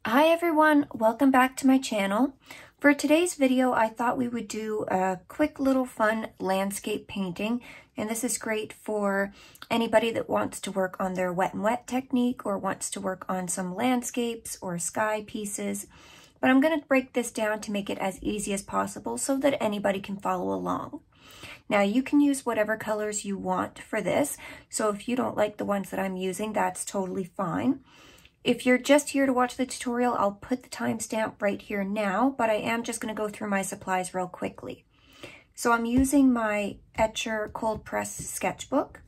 Hi everyone, welcome back to my channel. For today's video, I thought we would do a quick little fun landscape painting, and this is great for anybody that wants to work on their wet and wet technique or wants to work on some landscapes or sky pieces. But I'm going to break this down to make it as easy as possible so that anybody can follow along. Now you can use whatever colors you want for this, so if you don't like the ones that I'm using, that's totally fine. If you're just here to watch the tutorial, I'll put the timestamp right here now, but I am just going to go through my supplies real quickly. So I'm using my Etchr Coldpressed Sketchbook,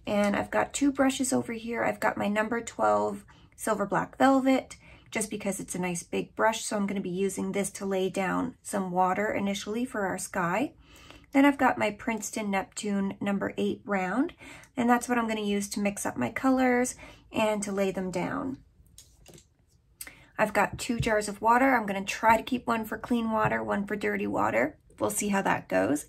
and I've got two brushes over here. I've got my number 12 Silver Black Velvet, just because it's a nice big brush, so I'm going to be using this to lay down some water initially for our sky. Then I've got my Princeton Neptune number 8 round, and that's what I'm going to use to mix up my colors and to lay them down. I've got 2 jars of water. I'm going to try to keep one for clean water, one for dirty water. We'll see how that goes.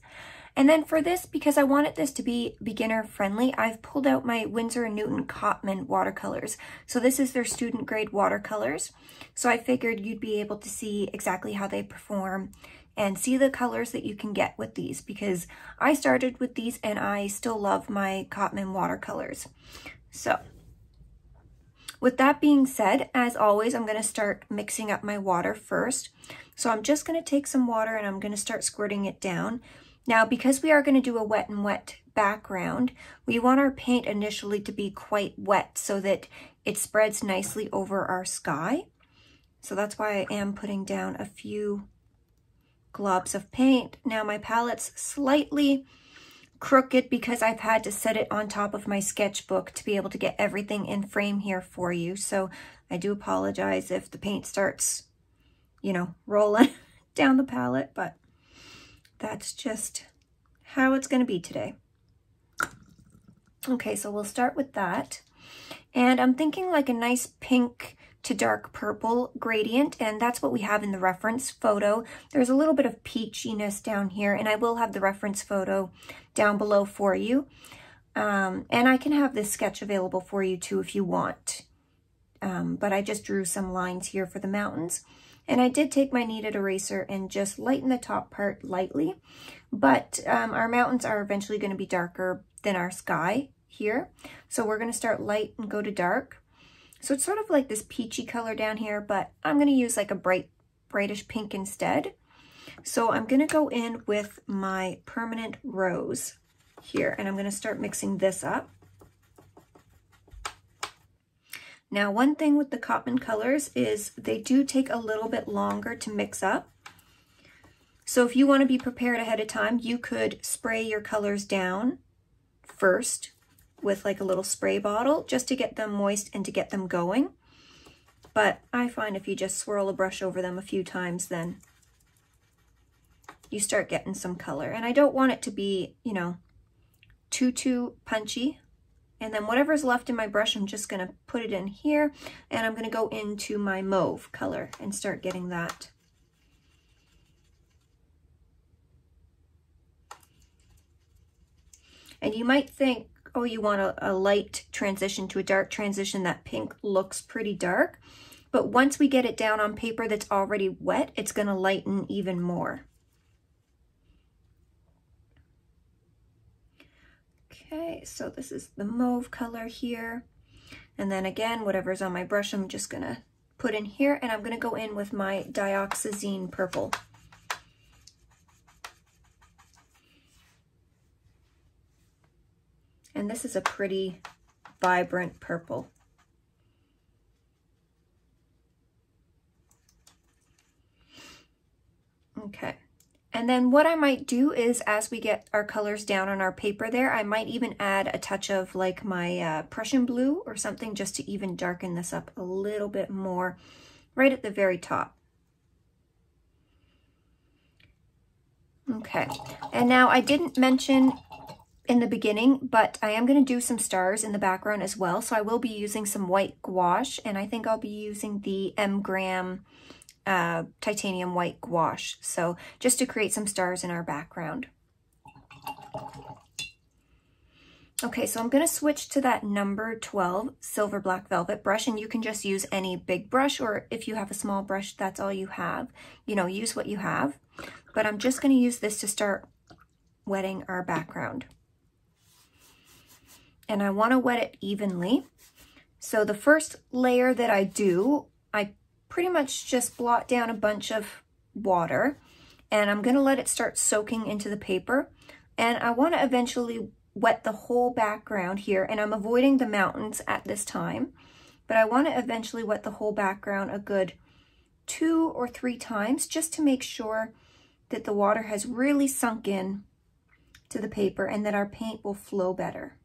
And then for this, because I wanted this to be beginner friendly, I've pulled out my Winsor and Newton Cotman watercolors. So this is their student grade watercolors. So I figured you'd be able to see exactly how they perform and see the colors that you can get with these, because I started with these and I still love my Cotman watercolors. So with that being said, as always, I'm going to start mixing up my water first. So I'm just going to take some water and I'm going to start squirting it down. Now, because we are going to do a wet and wet background, we want our paint initially to be quite wet so that it spreads nicely over our sky. So that's why I am putting down a few globs of paint. Now my palette's slightly crooked because I've had to set it on top of my sketchbook to be able to get everything in frame here for you. So I do apologize if the paint starts, rolling down the palette, but that's just how it's going to be today. Okay, so we'll start with that. And I'm thinking like a nice pink to dark purple gradient, and that's what we have in the reference photo. There's a little bit of peachiness down here, and I will have the reference photo down below for you. And I can have this sketch available for you too if you want. But I just drew some lines here for the mountains. And I did take my kneaded eraser and just lighten the top part lightly. But our mountains are eventually going to be darker than our sky here. So we're going to start light and go to dark. So it's sort of like this peachy color down here, but I'm going to use like a brightish pink instead. So I'm going to go in with my permanent rose here, and I'm going to start mixing this up. Now, one thing with the Cotman colors is they do take a little bit longer to mix up. So if you want to be prepared ahead of time, you could spray your colors down first with like a little spray bottle just to get them moist and to get them going. But I find if you just swirl a brush over them a few times, then you start getting some color. And I don't want it to be, too punchy. And then whatever's left in my brush, I'm just going to put it in here, and I'm going to go into my mauve color and start getting that. And you might think, oh, you want a light transition to a dark transition. That pink looks pretty dark. But once we get it down on paper that's already wet, it's going to lighten even more. Okay, so this is the mauve color here. And then again, whatever's on my brush, I'm just going to put in here. And I'm going to go in with my dioxazine purple. And this is a pretty vibrant purple. Okay. And then what I might do is, as we get our colors down on our paper there, I might even add a touch of like my Prussian blue or something just to even darken this up a little bit more right at the very top. Okay. And now I didn't mention in the beginning, but I am going to do some stars in the background as well. So I will be using some white gouache, and I think I'll be using the M-gram titanium white gouache. So just to create some stars in our background. Okay, so I'm going to switch to that number 12 silver black velvet brush, and you can just use any big brush, or if you have a small brush, that's all you have. You know, use what you have. But I'm just going to use this to start wetting our background. And I want to wet it evenly. So the first layer that I do, I pretty much just blot down a bunch of water, and I'm going to let it start soaking into the paper. And I want to eventually wet the whole background here, and I'm avoiding the mountains at this time, but I want to eventually wet the whole background a good 2 or 3 times just to make sure that the water has really sunk in to the paper and that our paint will flow better.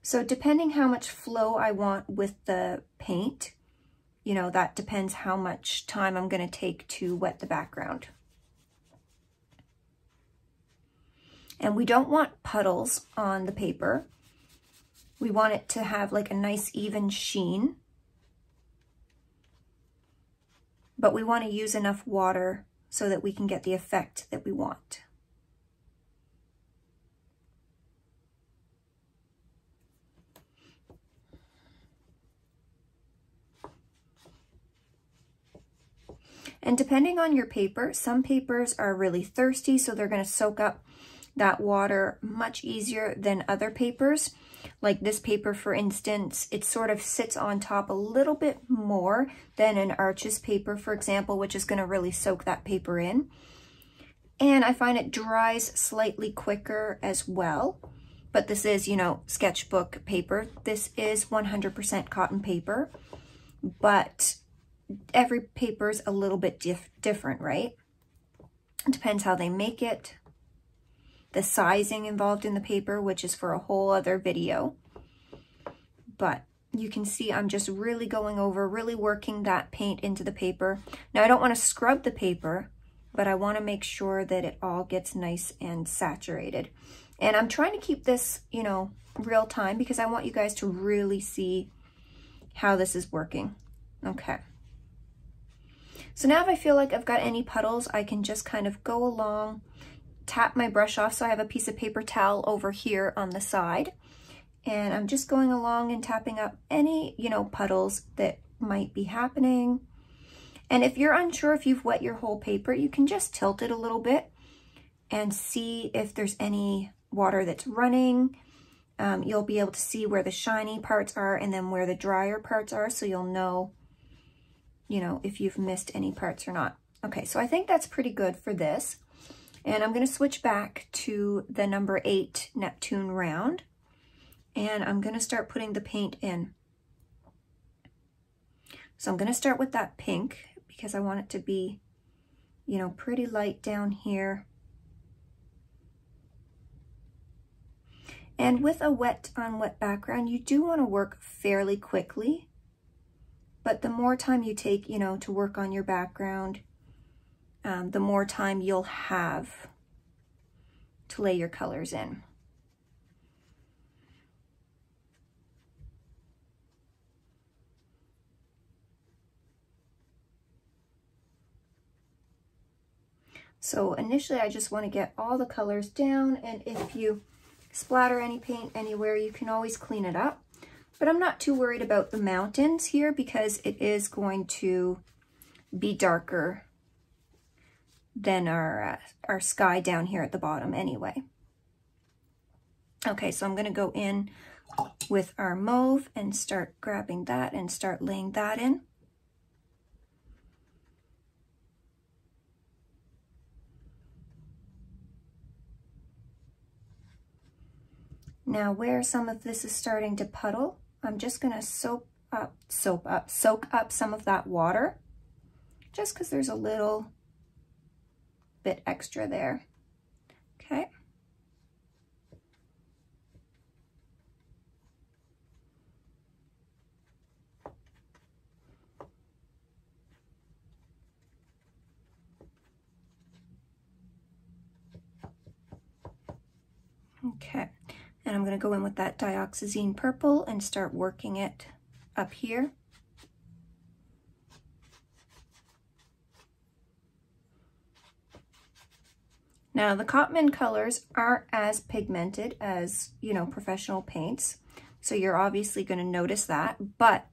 So depending how much flow I want with the paint, you know, that depends how much time I'm going to take to wet the background. And we don't want puddles on the paper. We want it to have like a nice even sheen. But we want to use enough water so that we can get the effect that we want. And depending on your paper, some papers are really thirsty, so they're going to soak up that water much easier than other papers. Like this paper, for instance, it sort of sits on top a little bit more than an Arches paper, for example, which is going to really soak that paper in. And I find it dries slightly quicker as well. But this is, you know, sketchbook paper. This is 100% cotton paper, but every paper is a little bit different, right? It depends how they make it. The sizing involved in the paper, which is for a whole other video. But you can see I'm just really going over, really working that paint into the paper. Now I don't want to scrub the paper, but I want to make sure that it all gets nice and saturated. And I'm trying to keep this, you know, real time because I want you guys to really see how this is working. Okay. So now if I feel like I've got any puddles, I can just kind of go along, tap my brush off. So I have a piece of paper towel over here on the side, and I'm just going along and tapping up any, you know, puddles that might be happening. And if you're unsure if you've wet your whole paper, you can just tilt it a little bit and see if there's any water that's running. You'll be able to see where the shiny parts are and then where the drier parts are, so you'll know, you know, if you've missed any parts or not. Okay, so I think that's pretty good for this. And I'm going to switch back to the number 8 Neptune round, and I'm going to start putting the paint in. So I'm going to start with that pink because I want it to be, you know, pretty light down here. And with a wet on wet background, you do want to work fairly quickly, but the more time you take, you know, to work on your background, the more time you'll have to lay your colors in. So initially I just want to get all the colors down, and if you splatter any paint anywhere, you can always clean it up. But I'm not too worried about the mountains here because it is going to be darker than our sky down here at the bottom anyway. Okay, so I'm going to go in with our mauve and start grabbing that and start laying that in. Now where some of this is starting to puddle, I'm just going to soak up some of that water, just because there's a little bit extra there. Okay. Okay. And I'm going to go in with that dioxazine purple and start working it up here. Now the Cotman colors aren't as pigmented as, you know, professional paints, so you're obviously going to notice that, but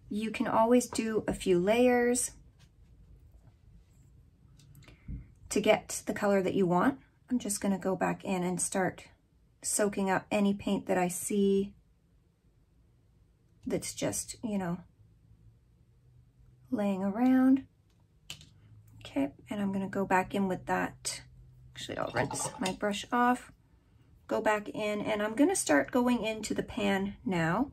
you can always do a few layers to get the color that you want. I'm just going to go back in and start soaking up any paint that I see that's just, you know, laying around. Okay, and I'm going to go back in with that. Actually, I'll rinse my brush off, go back in, and I'm going to start going into the pan now,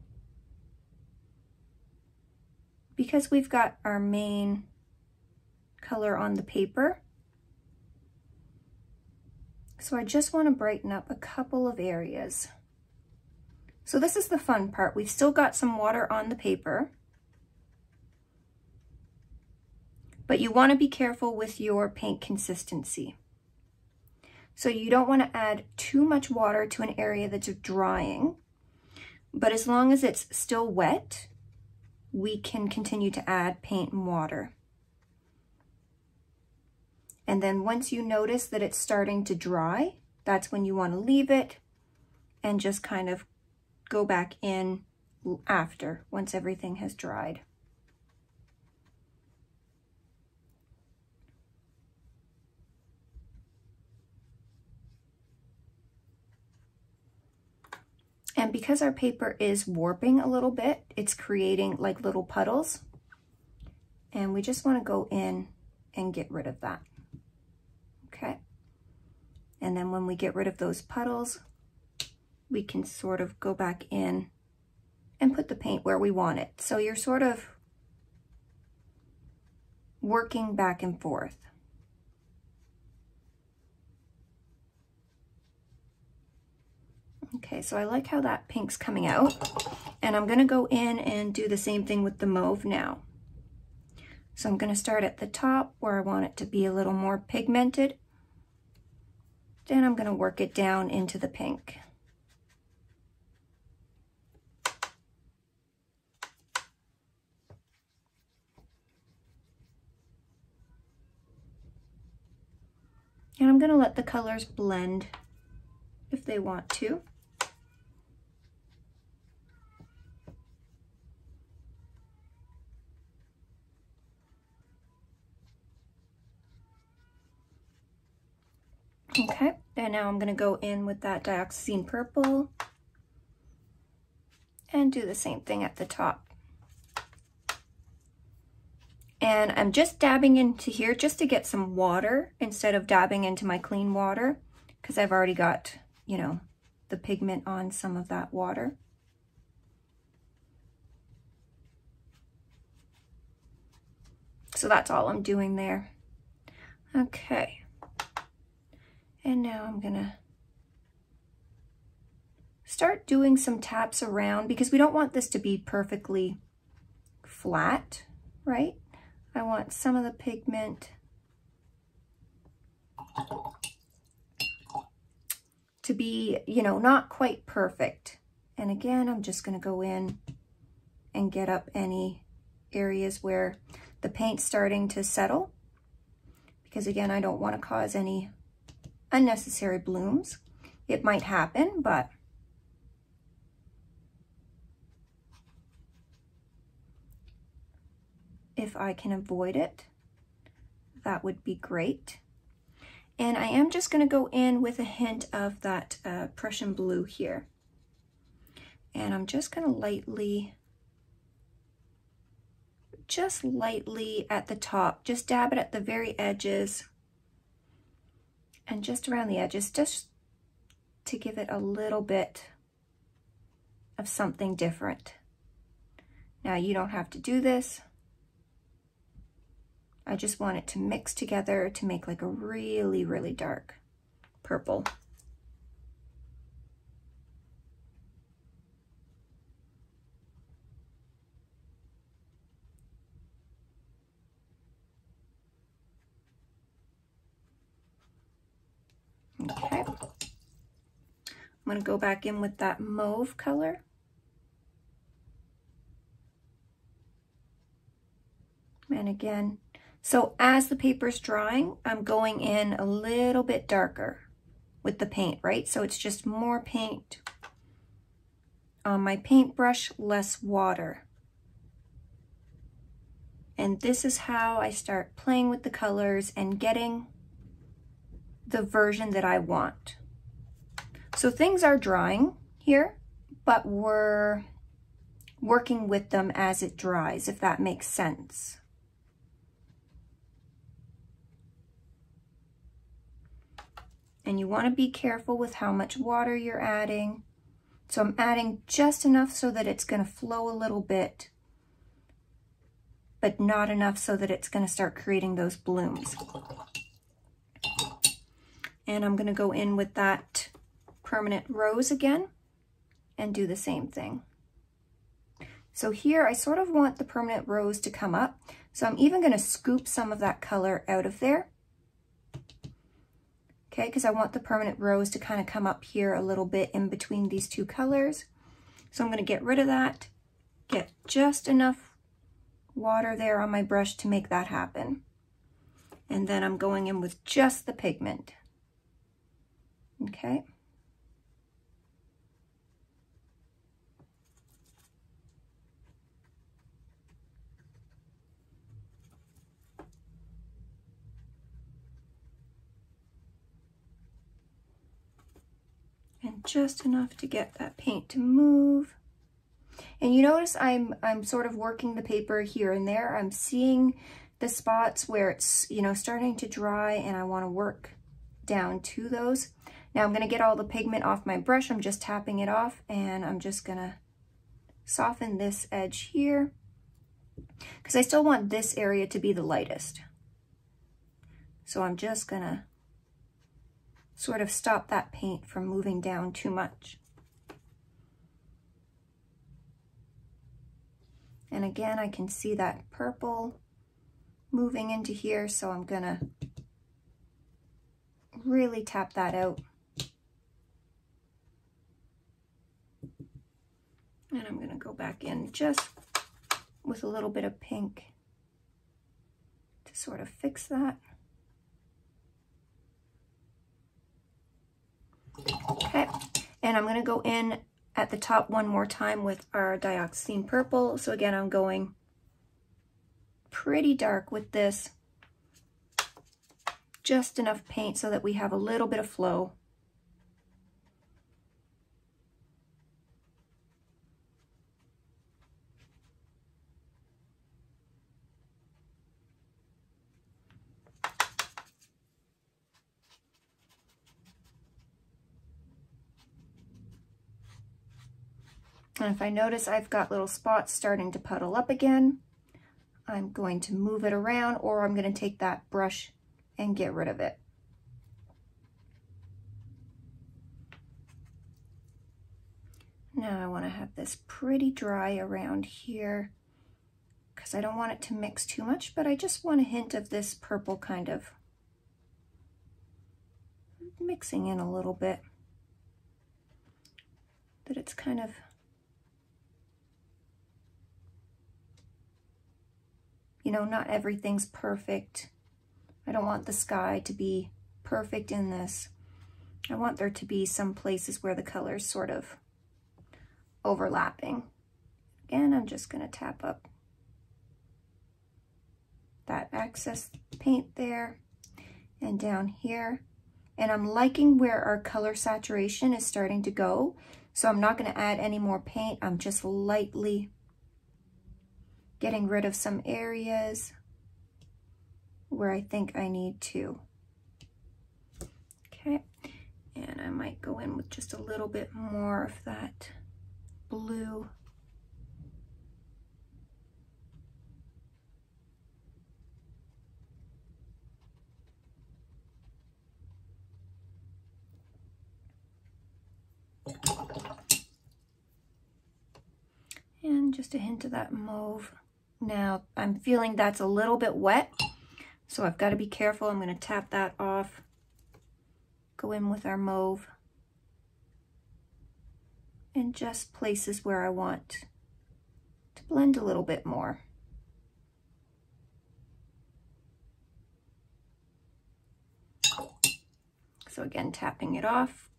because we've got our main color on the paper. So I just want to brighten up a couple of areas. So this is the fun part. We've still got some water on the paper, but you want to be careful with your paint consistency. So you don't want to add too much water to an area that's drying, but as long as it's still wet, we can continue to add paint and water. And then once you notice that it's starting to dry, that's when you want to leave it and just kind of go back in after, once everything has dried. And because our paper is warping a little bit, it's creating like little puddles. And we just want to go in and get rid of that. Okay. And then when we get rid of those puddles, we can sort of go back in and put the paint where we want it. So you're sort of working back and forth. Okay, so I like how that pink's coming out, and I'm gonna go in and do the same thing with the mauve now. So I'm gonna start at the top where I want it to be a little more pigmented. Then I'm gonna work it down into the pink. And I'm gonna let the colors blend if they want to. Okay, and now I'm going to go in with that dioxazine purple and do the same thing at the top. And I'm just dabbing into here just to get some water instead of dabbing into my clean water, because I've already got, you know, the pigment on some of that water. So that's all I'm doing there. Okay. And now I'm gonna start doing some taps around, because we don't want this to be perfectly flat, right? I want some of the pigment to be, you know, not quite perfect. And again, I'm just gonna go in and get up any areas where the paint's starting to settle, because again, I don't want to cause any unnecessary blooms. It might happen, but if I can avoid it, that would be great. And I am just going to go in with a hint of that Prussian blue here. And I'm just going to lightly at the top, just dab it at the very edges and just around the edges, just to give it a little bit of something different. Now, you don't have to do this. I just want it to mix together to make like a really, really dark purple. Okay, I'm going to go back in with that mauve color. And again, So as the paper's drying, I'm going in a little bit darker with the paint, right? So it's just more paint on my paintbrush, less water. And this is how I start playing with the colors and getting the version that I want. So things are drying here, but we're working with them as it dries, if that makes sense. And you want to be careful with how much water you're adding. So I'm adding just enough so that it's going to flow a little bit, but not enough so that it's going to start creating those blooms. And I'm going to go in with that permanent rose again and do the same thing. So here I sort of want the permanent rose to come up. So I'm even going to scoop some of that color out of there. Okay, because I want the permanent rose to kind of come up here a little bit in between these two colors. So I'm going to get rid of that, get just enough water there on my brush to make that happen. And then I'm going in with just the pigment. Okay. And just enough to get that paint to move. And you notice I'm sort of working the paper here and there. I'm seeing the spots where it's, you know, starting to dry, and I want to work down to those. Now I'm going to get all the pigment off my brush. I'm just tapping it off, and I'm just going to soften this edge here because I still want this area to be the lightest. So I'm just going to sort of stop that paint from moving down too much. And again, I can see that purple moving into here, so I'm gonna really tap that out. And I'm gonna go back in just with a little bit of pink to sort of fix that. Okay, and I'm going to go in at the top one more time with our dioxazine purple. So again, I'm going pretty dark with this. Just enough paint so that we have a little bit of flow. And if I notice I've got little spots starting to puddle up again, I'm going to move it around, or I'm going to take that brush and get rid of it. Now I want to have this pretty dry around here because I don't want it to mix too much, but I just want a hint of this purple kind of mixing in a little bit. That it's kind of not everything's perfect. I don't want the sky to be perfect in this. I want there to be some places where the color's sort of overlapping. Again, I'm just going to tap up that excess paint there and down here. And I'm liking where our color saturation is starting to go. So I'm not going to add any more paint. I'm just lightly getting rid of some areas where I think I need to. Okay, and I might go in with just a little bit more of that blue. And just a hint of that mauve. Now, I'm feeling that's a little bit wet, so I've got to be careful. I'm going to tap that off, go in with our mauve, and just places where I want to blend a little bit more. So again, tapping it off,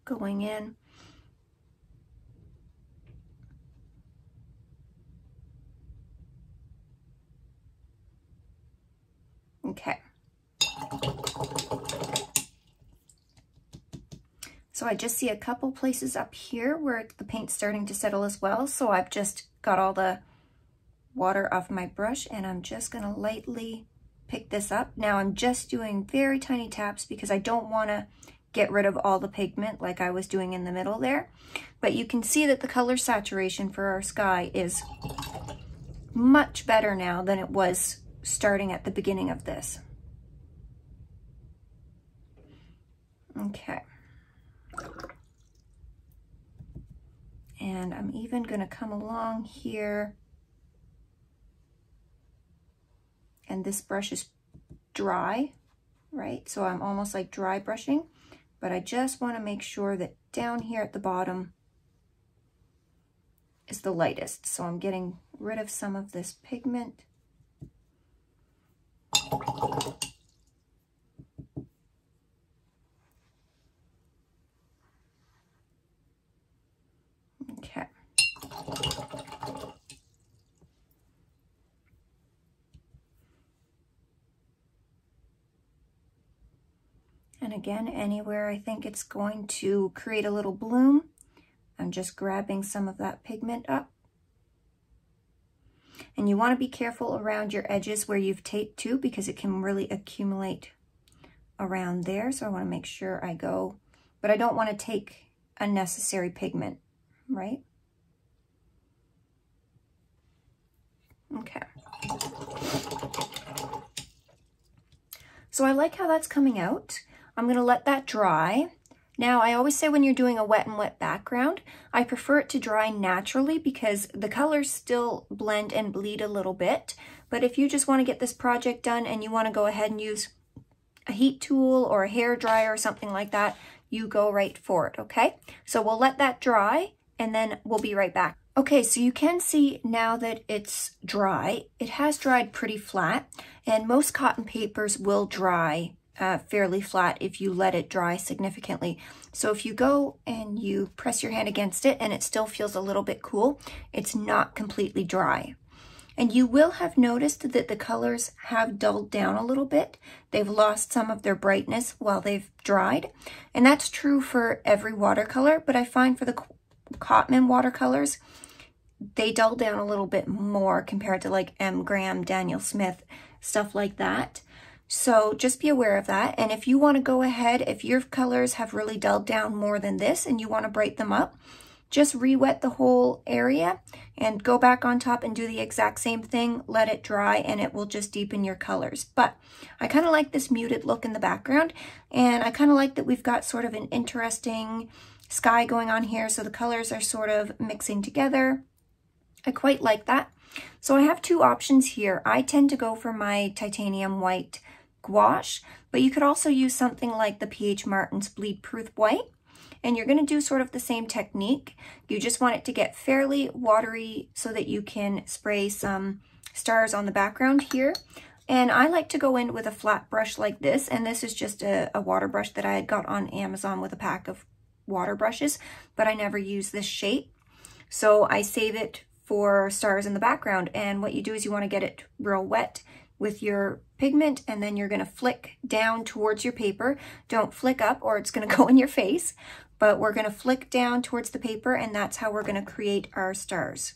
going in. Okay. So I just see a couple places up here where the paint's starting to settle as well. So I've just got all the water off my brush and I'm just gonna lightly pick this up. Now I'm just doing very tiny taps because I don't wanna get rid of all the pigment like I was doing in the middle there. But you can see that the color saturation for our sky is much better now than it was starting at the beginning of this. Okay. And I'm even going to come along here, and this brush is dry, right? So I'm almost like dry brushing, but I just want to make sure that down here at the bottom is the lightest. So I'm getting rid of some of this pigment. Okay. And again, anywhere I think it's going to create a little bloom, I'm just grabbing some of that pigment up. And you want to be careful around your edges where you've taped too, because it can really accumulate around there. So I want to make sure I go, but I don't want to take unnecessary pigment, right? Okay. So I like how that's coming out. I'm going to let that dry. Now, I always say when you're doing a wet and wet background, I prefer it to dry naturally because the colors still blend and bleed a little bit. But if you just want to get this project done and you want to go ahead and use a heat tool or a hair dryer or something like that, you go right for it, okay? So we'll let that dry and then we'll be right back. Okay, so you can see now that it's dry. It has dried pretty flat, and most cotton papers will dry fairly flat if you let it dry significantly. So if you go and you press your hand against it and it still feels a little bit cool, it's not completely dry. And you will have noticed that the colors have dulled down a little bit. They've lost some of their brightness while they've dried. And that's true for every watercolor, but I find for the Cotman watercolors, they dull down a little bit more compared to like M. Graham, Daniel Smith, stuff like that. So just be aware of that. And if you want to go ahead, if your colors have really dulled down more than this and you want to brighten them up, just re-wet the whole area and go back on top and do the exact same thing. Let it dry and it will just deepen your colors. But I kind of like this muted look in the background, and I kind of like that we've got sort of an interesting sky going on here. So the colors are sort of mixing together. I quite like that. So I have two options here. I tend to go for my titanium white gouache, but you could also use something like the P.H. Martin's Bleed Proof White. And you're going to do sort of the same technique. You just want it to get fairly watery so that you can spray some stars on the background here. And I like to go in with a flat brush like this. And this is just a water brush that I had got on Amazon with a pack of water brushes, but I never use this shape. So I save it for stars in the background. And what you do is you want to get it real wet with your pigment, and then you're going to flick down towards your paper. Don't flick up or it's going to go in your face, but we're going to flick down towards the paper, and that's how we're going to create our stars.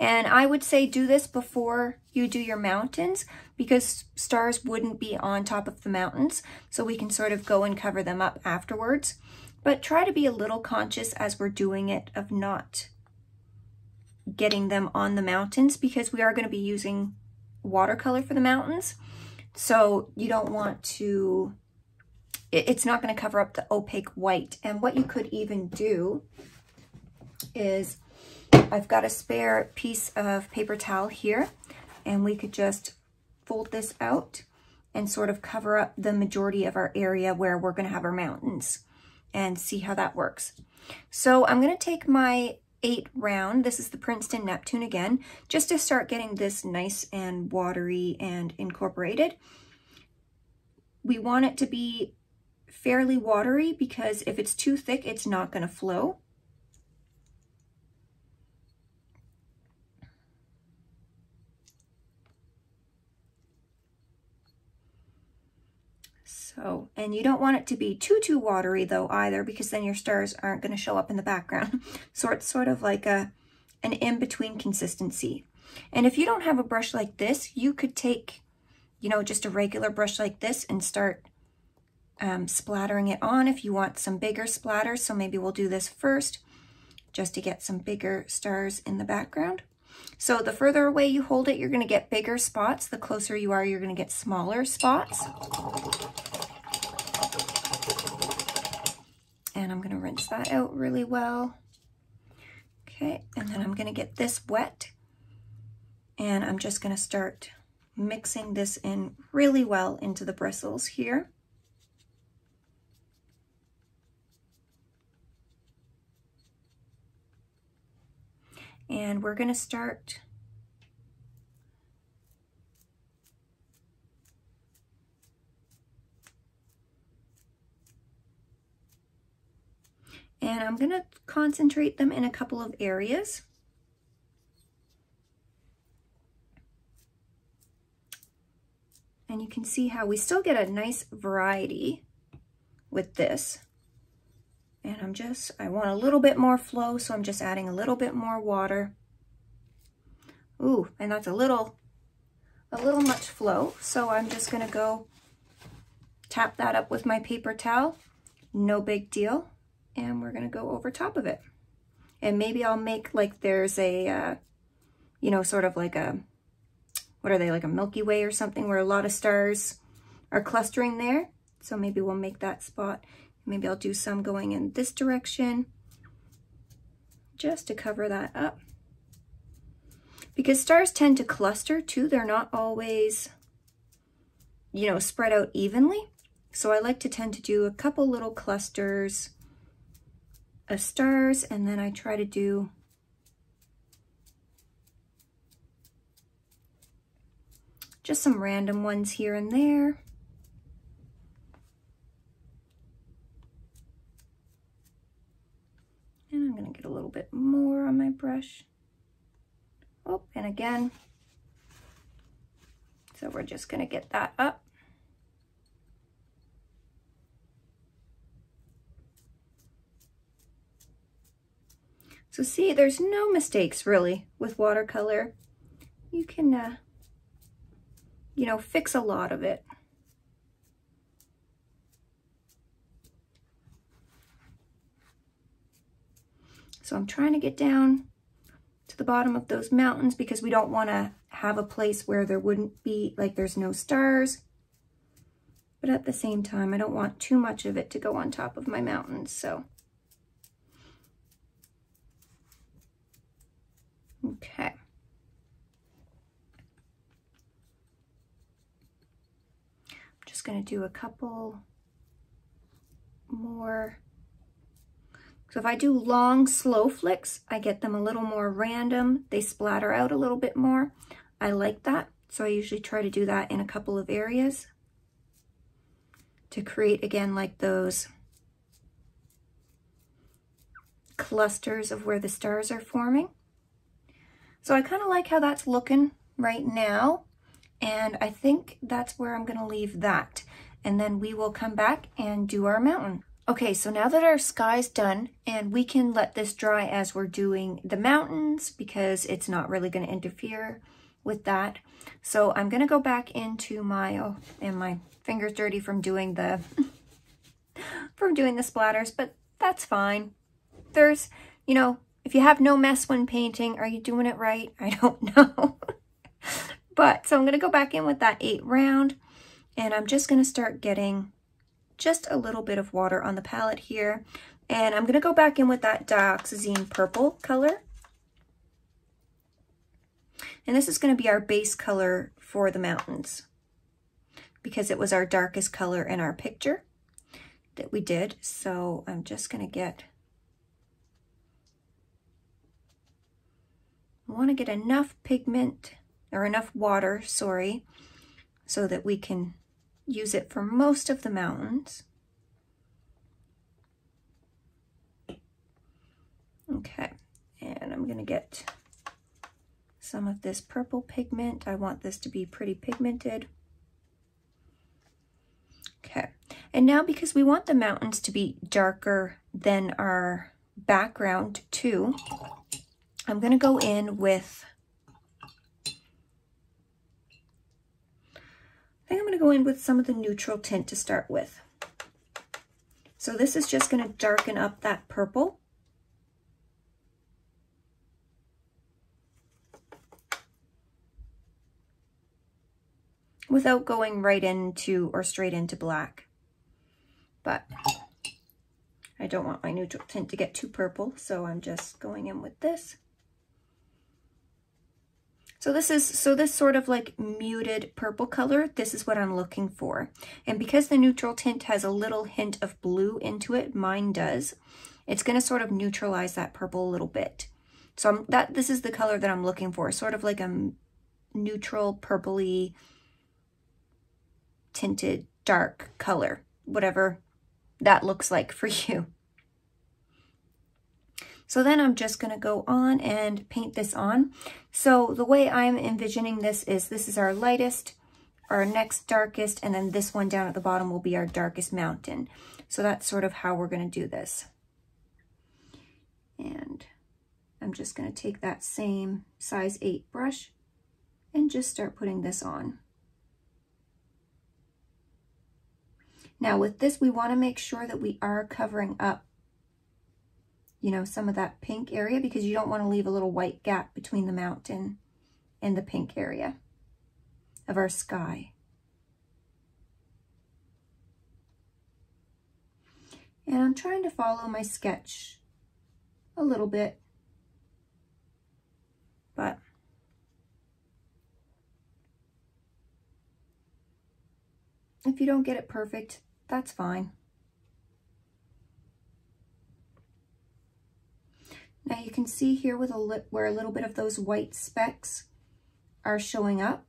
And I would say do this before you do your mountains, because stars wouldn't be on top of the mountains, so we can sort of go and cover them up afterwards. But try to be a little conscious as we're doing it of not getting them on the mountains, because we are going to be using watercolor for the mountains. So you don't want to, it's not going to cover up the opaque white. And what you could even do is, I've got a spare piece of paper towel here, and we could just fold this out and sort of cover up the majority of our area where we're going to have our mountains, and see how that works. So I'm going to take my 8 round, this is the Princeton Neptune again, just to start getting this nice and watery and incorporated. we want it to be fairly watery because if it's too thick, it's not going to flow. So, and you don't want it to be too watery though either, because then your stars aren't going to show up in the background. So it's sort of like an in-between consistency. And if you don't have a brush like this, you could take, you know, just a regular brush like this and start splattering it on if you want some bigger splatters. So maybe we'll do this first just to get some bigger stars in the background. So the further away you hold it, you're going to get bigger spots. The closer you are, you're going to get smaller spots. And I'm going to rinse that out really well. Okay, and then I'm going to get this wet. And I'm just going to start mixing this in really well into the bristles here. And we're going to start and I'm going to concentrate them in a couple of areas. And you can see how we still get a nice variety with this. And I want a little bit more flow, so I'm just adding a little bit more water. Ooh, and that's a little much flow. So I'm just gonna go tap that up with my paper towel. No big deal. And we're gonna go over top of it. And maybe I'll make like there's a, you know, sort of like a, what are they, like a Milky Way or something where a lot of stars are clustering there. So maybe we'll make that spot. Maybe I'll do some going in this direction just to cover that up. Because stars tend to cluster too. They're not always, you know, spread out evenly. So I like to tend to do a couple little clusters of stars, and then I try to do just some random ones here and there. And I'm going to get a little bit more on my brush. Oh, and again. So we're just going to get that up. So see, there's no mistakes really with watercolor. You can, you know, fix a lot of it. So I'm trying to get down to the bottom of those mountains because we don't want to have a place where there wouldn't be, like there's no stars. But at the same time, I don't want too much of it to go on top of my mountains, so. Okay. I'm just going to do a couple more. So if I do long, slow flicks, I get them a little more random. They splatter out a little bit more. I like that. So I usually try to do that in a couple of areas to create, again, like those clusters of where the stars are forming. So I kind of like how that's looking right now. And I think that's where I'm going to leave that. And then we will come back and do our mountain. Okay, so now that our sky's done, and we can let this dry as we're doing the mountains because it's not really going to interfere with that. So I'm going to go back into my, oh, and my finger's dirty from doing the, splatters, but that's fine. There's, you know, if you have no mess when painting, are you doing it right? I don't know. But, so I'm going to go back in with that 8 round, and I'm just going to start getting just a little bit of water on the palette here. And I'm going to go back in with that dioxazine purple color. And this is going to be our base color for the mountains because it was our darkest color in our picture that we did. So I'm just going to get, I want to get enough pigment or enough water, sorry, so that we can use it for most of the mountains. Okay, and I'm gonna get some of this purple pigment. I want this to be pretty pigmented. Okay, and now because we want the mountains to be darker than our background too, I'm gonna go in with, I think I'm gonna go in with some of the neutral tint to start with. So this is just gonna darken up that purple. Without going right into or straight into black. But I don't want my neutral tint to get too purple, so I'm just going in with this. So this sort of like muted purple color, this is what I'm looking for. And because the neutral tint has a little hint of blue into it, mine does, it's going to sort of neutralize that purple a little bit. So this is the color that I'm looking for, sort of like a neutral purpley tinted dark color, whatever that looks like for you. So then I'm just going to go on and paint this on. So the way I'm envisioning this is our lightest, our next darkest, and then this one down at the bottom will be our darkest mountain. So that's sort of how we're going to do this. And I'm just going to take that same size 8 brush and just start putting this on. Now with this, we want to make sure that we are covering up, you know, some of that pink area, because you don't want to leave a little white gap between the mountain and the pink area of our sky. And I'm trying to follow my sketch a little bit, but if you don't get it perfect, that's fine. Now you can see here with where a little bit of those white specks are showing up.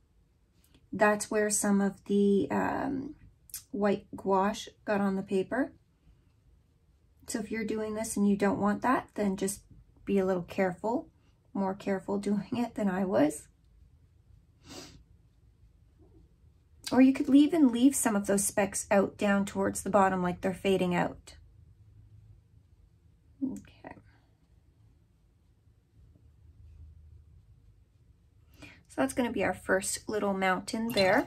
That's where some of the white gouache got on the paper. So if you're doing this and you don't want that, then just be a little careful, more careful doing it than I was. Or you could even leave some of those specks out down towards the bottom like they're fading out. Okay. So that's going to be our first little mountain there.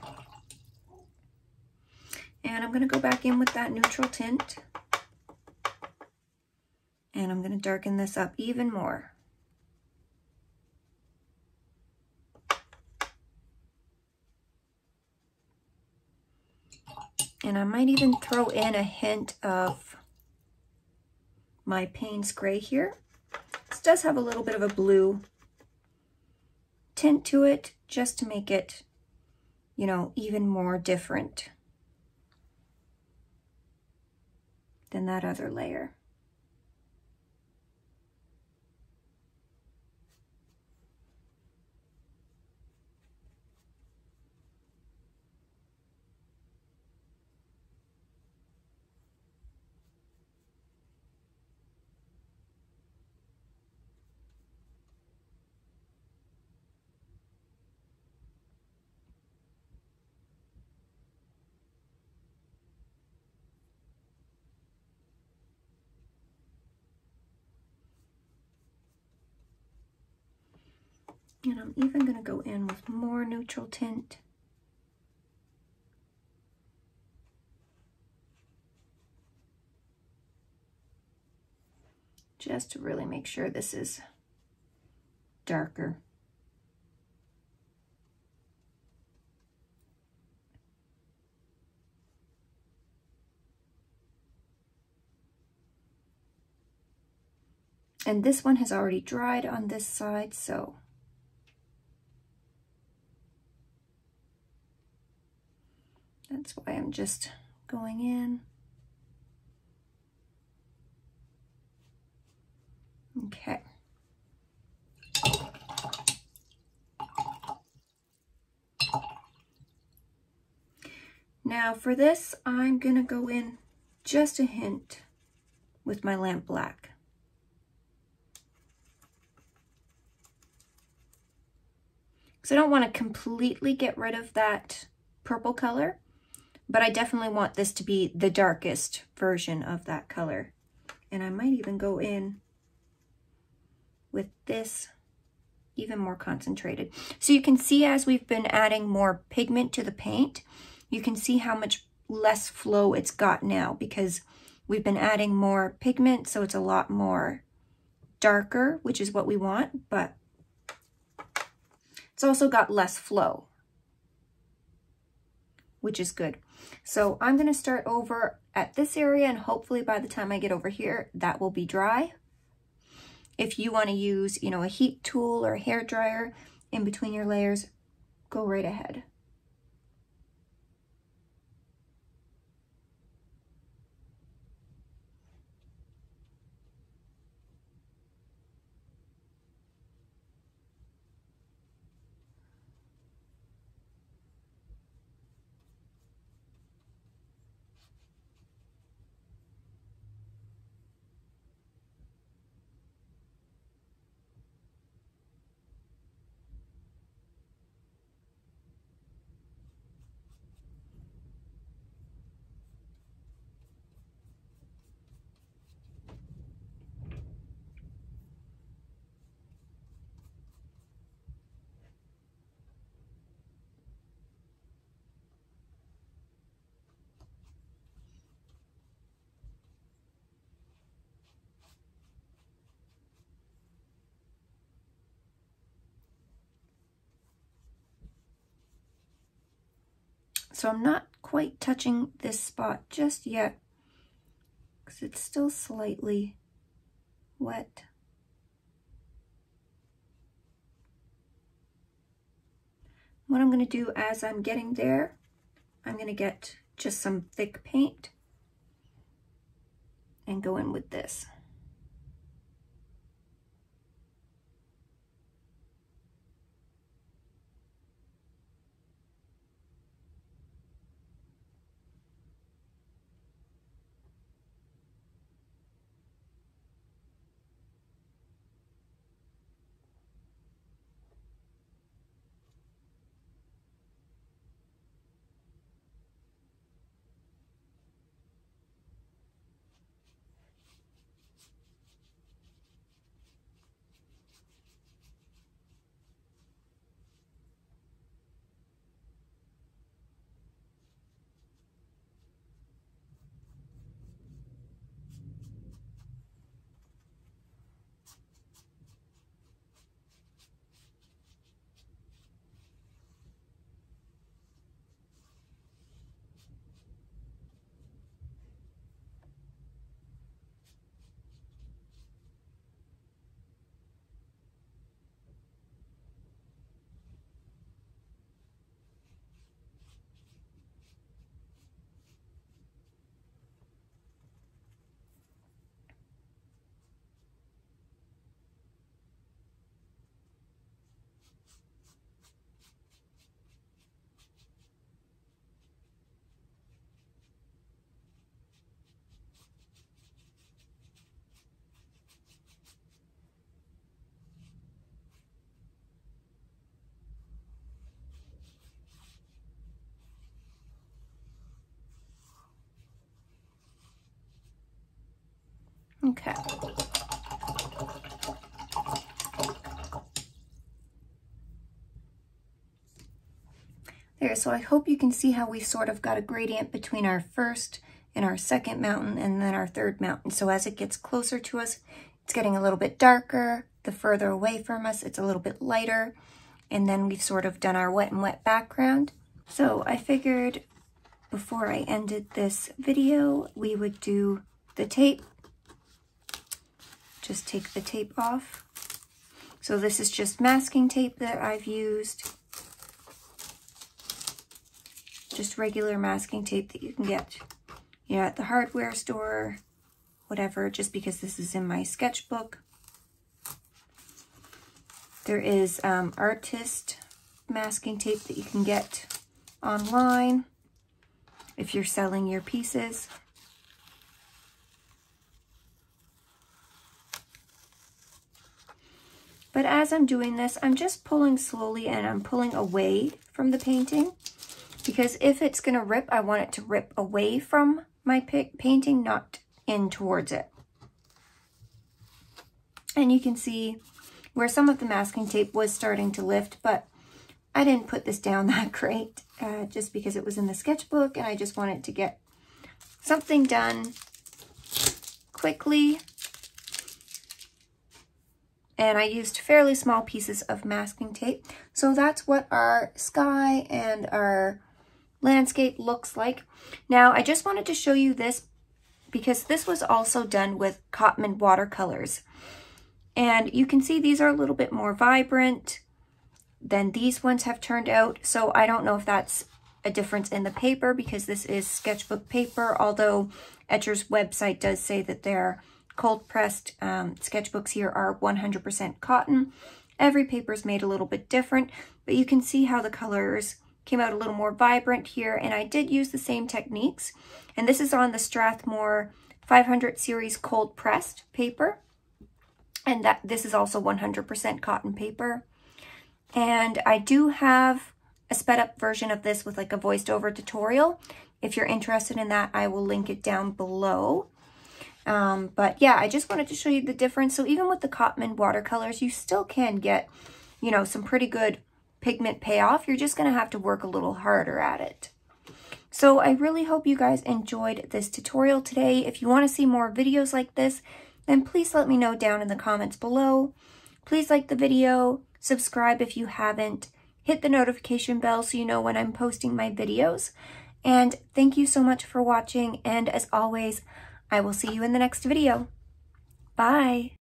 And I'm going to go back in with that neutral tint. And I'm going to darken this up even more. And I might even throw in a hint of my Payne's Gray here. This does have a little bit of a blue tint to it, just to make it, you know, even more different than that other layer. And I'm even going to go in with more neutral tint. Just to really make sure this is darker. And this one has already dried on this side, so that's why I'm just going in. Okay. Now for this, I'm gonna go in just a hint with my lamp black. So I don't want to completely get rid of that purple color, but I definitely want this to be the darkest version of that color. And I might even go in with this even more concentrated. So you can see as we've been adding more pigment to the paint, you can see how much less flow it's got now because we've been adding more pigment, so it's a lot more darker, which is what we want, but it's also got less flow, which is good. So I'm going to start over at this area, and hopefully by the time I get over here, that will be dry. If you want to use, you know, a heat tool or a hair dryer in between your layers, go right ahead. So I'm not quite touching this spot just yet because it's still slightly wet. What I'm going to do as I'm getting there, I'm going to get just some thick paint and go in with this. Okay. There, so I hope you can see how we sort of got a gradient between our first and our second mountain and then our third mountain. So as it gets closer to us, it's getting a little bit darker. The further away from us, it's a little bit lighter. And then we've sort of done our wet and wet background. So I figured before I ended this video, we would do the tape. Just take the tape off. So this is just masking tape that I've used. Just regular masking tape that you can get, you know, at the hardware store, whatever, just because this is in my sketchbook. There is artist masking tape that you can get online. if you're selling your pieces. But as I'm doing this, I'm just pulling slowly and I'm pulling away from the painting, because if it's going to rip, I want it to rip away from my painting, not in towards it. And you can see where some of the masking tape was starting to lift, but I didn't put this down that great, just because it was in the sketchbook and I just wanted to get something done quickly. And I used fairly small pieces of masking tape. So that's what our sky and our landscape looks like. Now, I just wanted to show you this because this was also done with Cotman watercolors. And you can see these are a little bit more vibrant than these ones have turned out. So I don't know if that's a difference in the paper, because this is sketchbook paper, although Etchr's website does say that their cold-pressed sketchbooks here are 100% cotton. Every paper is made a little bit different, but you can see how the colors came out a little more vibrant here, and I did use the same techniques. And this is on the Strathmore 500 series cold-pressed paper, and this is also 100% cotton paper. And I do have a sped-up version of this with like a voiced-over tutorial. If you're interested in that, I will link it down below. But yeah, I just wanted to show you the difference. So even with the Cotman watercolors, you still can get, you know, some pretty good pigment payoff. You're just going to have to work a little harder at it. So I really hope you guys enjoyed this tutorial today. If you want to see more videos like this, then please let me know down in the comments below. Please like the video, subscribe if you haven't, hit the notification bell so you know when I'm posting my videos. And thank you so much for watching. And as always, I will see you in the next video. Bye.